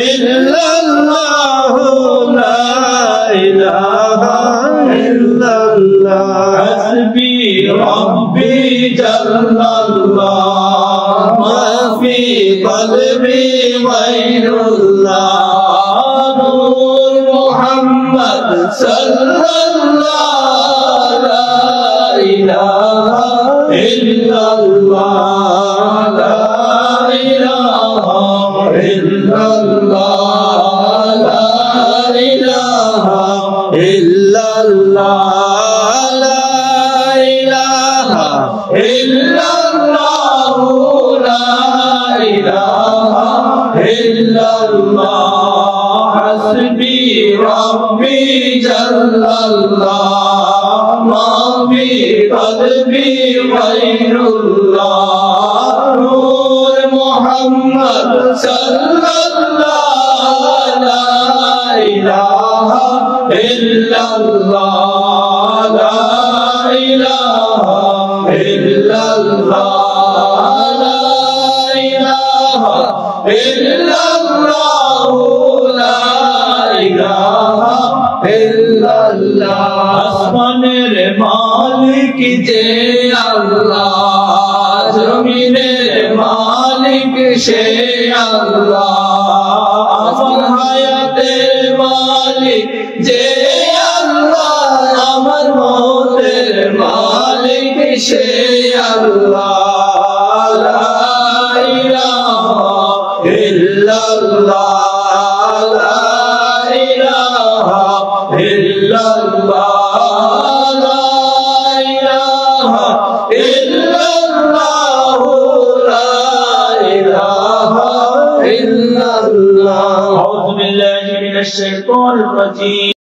ইল্লাল্লাহু লা ইলাহা ইল্লাল্লাহ হাসবি রাব্বি জাল্লাল্লাহ মা ফি কলবি গায়রুল্লাহ নূর মুহাম্মদ সাল্লাল্লাহু লা ইলাহা ইল্লাল্লাহ লা ইলাহা ইল্লাল্লাহ লা ইলাহা ইল্লাল্লাহ লা ইলাহা ইল্লাল্লাহ লা ইলাহা ইল্লাল্লাহ হাসবি রাব্বি জাল্লাল্লাহ মা ফি কলবি গায়রুল্লাহ নূর মুহাম্মদ সাল্লাল্লাহু লা ইলাহা ইল্লাল্লাহ লা ইলাহা ইল্লাল্লাহ লা ইলাহা ইল্লাল্লাহ লা ইলাহা ইল্লাল্লাহ আসমানের মালিক যে আল্লাহ জমিনের মালিক সে আল্লাহ আমার হায়াতের মালিক যে আল্লাহ আমার মৌতের মালিক সে আল্লাহ লা ইলাহা ইল্লাল্লাহ লা ইলাহা ইল্লাল্লাহ লা ইলাহা ইল্লাল্লাহ লা ইলাহা ইল্লাল্লাহ আউযু বিল্লাহি মিনাশ শাইতানির রাজীম